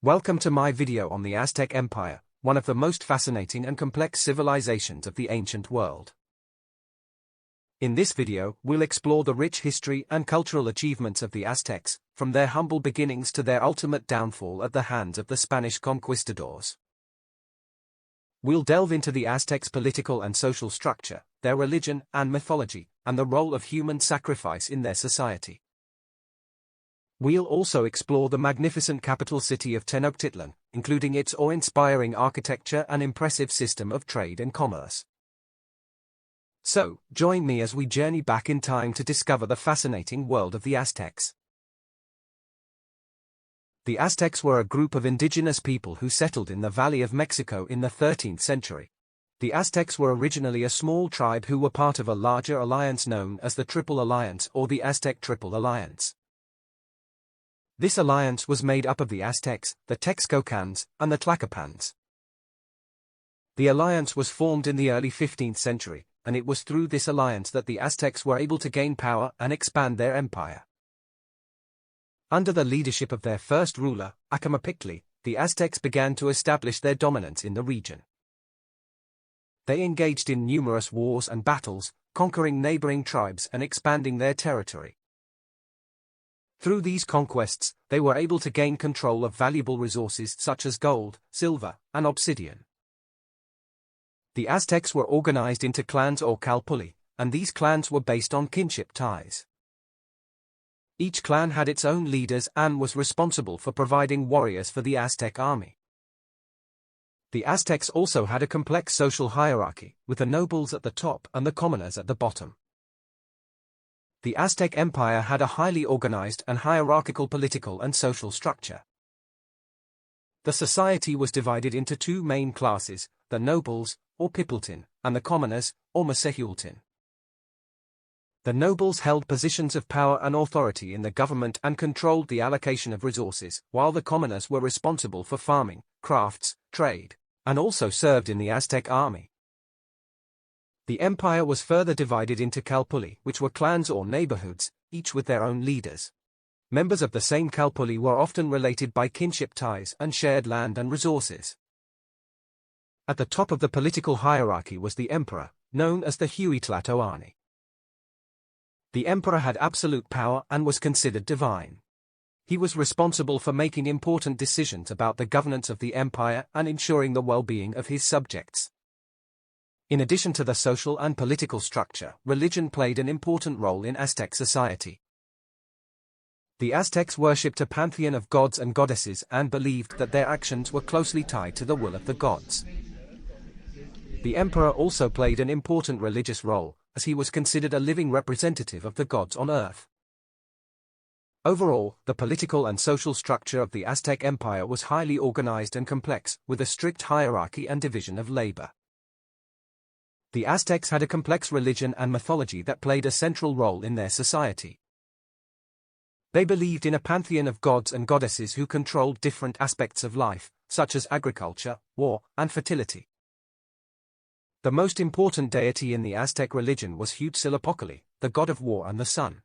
Welcome to my video on the Aztec Empire, one of the most fascinating and complex civilizations of the ancient world. In this video, we'll explore the rich history and cultural achievements of the Aztecs, from their humble beginnings to their ultimate downfall at the hands of the Spanish conquistadors. We'll delve into the Aztecs' political and social structure, their religion and mythology, and the role of human sacrifice in their society. We'll also explore the magnificent capital city of Tenochtitlan, including its awe-inspiring architecture and impressive system of trade and commerce. So, join me as we journey back in time to discover the fascinating world of the Aztecs. The Aztecs were a group of indigenous people who settled in the Valley of Mexico in the 13th century. The Aztecs were originally a small tribe who were part of a larger alliance known as the Triple Alliance or the Aztec Triple Alliance. This alliance was made up of the Aztecs, the Texcocans, and the Tlacopans. The alliance was formed in the early 15th century, and it was through this alliance that the Aztecs were able to gain power and expand their empire. Under the leadership of their first ruler, Acamapictli, the Aztecs began to establish their dominance in the region. They engaged in numerous wars and battles, conquering neighboring tribes and expanding their territory. Through these conquests, they were able to gain control of valuable resources such as gold, silver, and obsidian. The Aztecs were organized into clans or calpulli, and these clans were based on kinship ties. Each clan had its own leaders and was responsible for providing warriors for the Aztec army. The Aztecs also had a complex social hierarchy, with the nobles at the top and the commoners at the bottom. The Aztec Empire had a highly organized and hierarchical political and social structure. The society was divided into two main classes, the nobles, or pipiltin, and the commoners, or masehultin. The nobles held positions of power and authority in the government and controlled the allocation of resources, while the commoners were responsible for farming, crafts, trade, and also served in the Aztec army. The empire was further divided into calpulli, which were clans or neighborhoods, each with their own leaders. Members of the same calpulli were often related by kinship ties and shared land and resources. At the top of the political hierarchy was the emperor, known as the Huitlatowani. The emperor had absolute power and was considered divine. He was responsible for making important decisions about the governance of the empire and ensuring the well-being of his subjects. In addition to the social and political structure, religion played an important role in Aztec society. The Aztecs worshipped a pantheon of gods and goddesses and believed that their actions were closely tied to the will of the gods. The emperor also played an important religious role, as he was considered a living representative of the gods on earth. Overall, the political and social structure of the Aztec Empire was highly organized and complex, with a strict hierarchy and division of labor. The Aztecs had a complex religion and mythology that played a central role in their society. They believed in a pantheon of gods and goddesses who controlled different aspects of life, such as agriculture, war, and fertility. The most important deity in the Aztec religion was Huitzilopochtli, the god of war and the sun.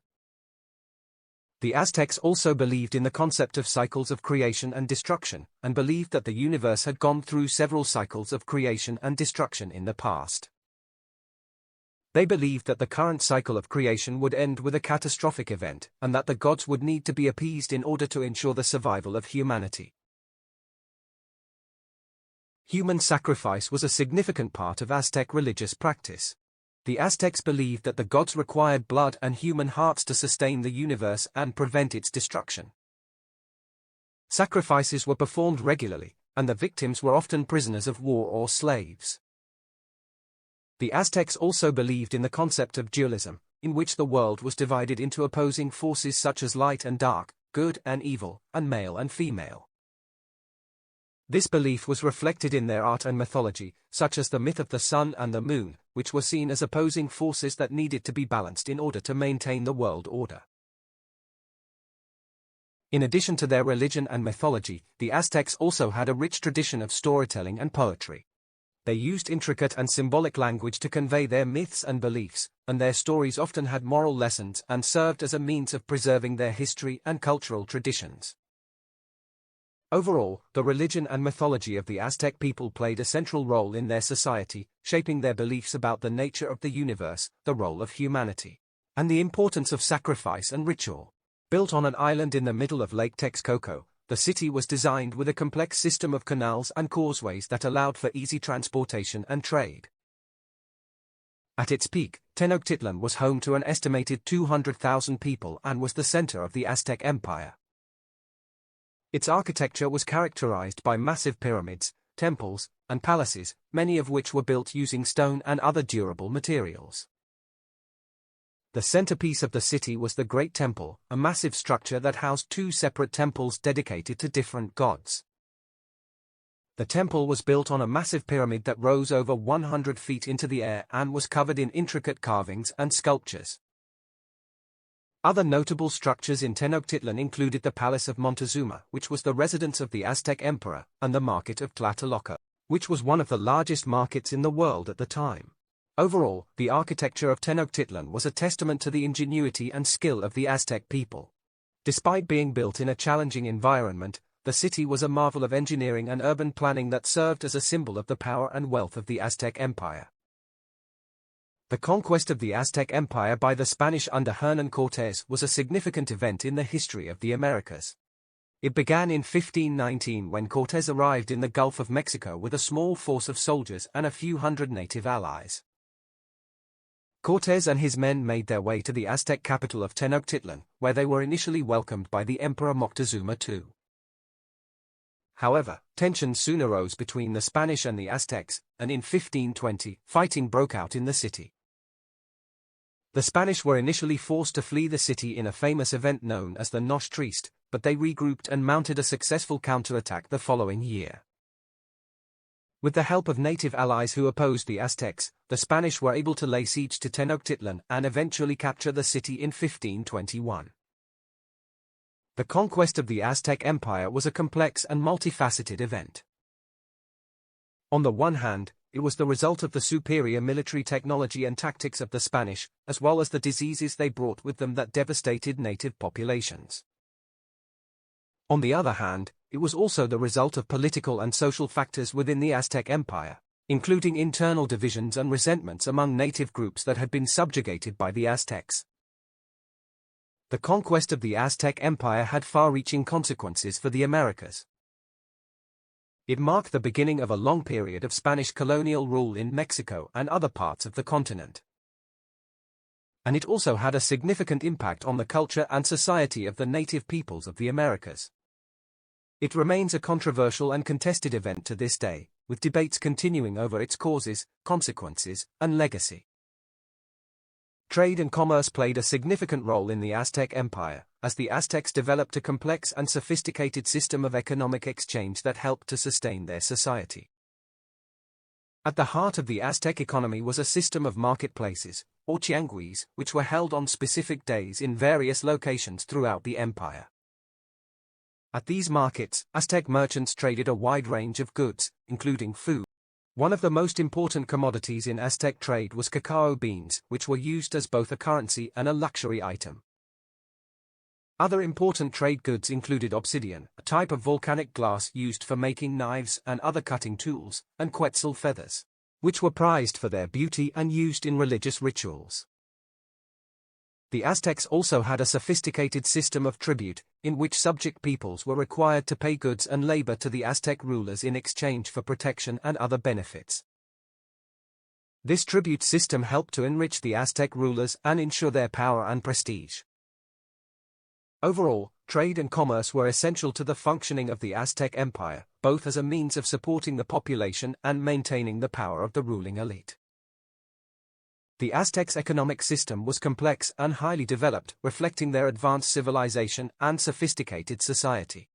The Aztecs also believed in the concept of cycles of creation and destruction, and believed that the universe had gone through several cycles of creation and destruction in the past. They believed that the current cycle of creation would end with a catastrophic event, and that the gods would need to be appeased in order to ensure the survival of humanity. Human sacrifice was a significant part of Aztec religious practice. The Aztecs believed that the gods required blood and human hearts to sustain the universe and prevent its destruction. Sacrifices were performed regularly, and the victims were often prisoners of war or slaves. The Aztecs also believed in the concept of dualism, in which the world was divided into opposing forces such as light and dark, good and evil, and male and female. This belief was reflected in their art and mythology, such as the myth of the sun and the moon, which were seen as opposing forces that needed to be balanced in order to maintain the world order. In addition to their religion and mythology, the Aztecs also had a rich tradition of storytelling and poetry. They used intricate and symbolic language to convey their myths and beliefs, and their stories often had moral lessons and served as a means of preserving their history and cultural traditions. Overall, the religion and mythology of the Aztec people played a central role in their society, shaping their beliefs about the nature of the universe, the role of humanity, and the importance of sacrifice and ritual. Built on an island in the middle of Lake Texcoco, the city was designed with a complex system of canals and causeways that allowed for easy transportation and trade. At its peak, Tenochtitlan was home to an estimated 200,000 people and was the center of the Aztec Empire. Its architecture was characterized by massive pyramids, temples, and palaces, many of which were built using stone and other durable materials. The centerpiece of the city was the Great Temple, a massive structure that housed two separate temples dedicated to different gods. The temple was built on a massive pyramid that rose over 100 feet into the air and was covered in intricate carvings and sculptures. Other notable structures in Tenochtitlan included the Palace of Montezuma, which was the residence of the Aztec Emperor, and the Market of Tlatelolco, which was one of the largest markets in the world at the time. Overall, the architecture of Tenochtitlan was a testament to the ingenuity and skill of the Aztec people. Despite being built in a challenging environment, the city was a marvel of engineering and urban planning that served as a symbol of the power and wealth of the Aztec Empire. The conquest of the Aztec Empire by the Spanish under Hernán Cortés was a significant event in the history of the Americas. It began in 1519 when Cortés arrived in the Gulf of Mexico with a small force of soldiers and a few hundred native allies. Cortés and his men made their way to the Aztec capital of Tenochtitlan, where they were initially welcomed by the Emperor Moctezuma II. However, tensions soon arose between the Spanish and the Aztecs, and in 1520, fighting broke out in the city. The Spanish were initially forced to flee the city in a famous event known as the Noche Triste, but they regrouped and mounted a successful counterattack the following year. With the help of native allies who opposed the Aztecs, the Spanish were able to lay siege to Tenochtitlan and eventually capture the city in 1521. The conquest of the Aztec Empire was a complex and multifaceted event. On the one hand, it was the result of the superior military technology and tactics of the Spanish, as well as the diseases they brought with them that devastated native populations. On the other hand, it was also the result of political and social factors within the Aztec Empire, including internal divisions and resentments among native groups that had been subjugated by the Aztecs. The conquest of the Aztec Empire had far-reaching consequences for the Americas. It marked the beginning of a long period of Spanish colonial rule in Mexico and other parts of the continent. And it also had a significant impact on the culture and society of the native peoples of the Americas. It remains a controversial and contested event to this day, with debates continuing over its causes, consequences, and legacy. Trade and commerce played a significant role in the Aztec Empire, as the Aztecs developed a complex and sophisticated system of economic exchange that helped to sustain their society. At the heart of the Aztec economy was a system of marketplaces, or tianguis, which were held on specific days in various locations throughout the empire. At these markets, Aztec merchants traded a wide range of goods, including food. One of the most important commodities in Aztec trade was cacao beans, which were used as both a currency and a luxury item. Other important trade goods included obsidian, a type of volcanic glass used for making knives and other cutting tools, and quetzal feathers, which were prized for their beauty and used in religious rituals. The Aztecs also had a sophisticated system of tribute, in which subject peoples were required to pay goods and labor to the Aztec rulers in exchange for protection and other benefits. This tribute system helped to enrich the Aztec rulers and ensure their power and prestige. Overall, trade and commerce were essential to the functioning of the Aztec Empire, both as a means of supporting the population and maintaining the power of the ruling elite. The Aztecs' economic system was complex and highly developed, reflecting their advanced civilization and sophisticated society.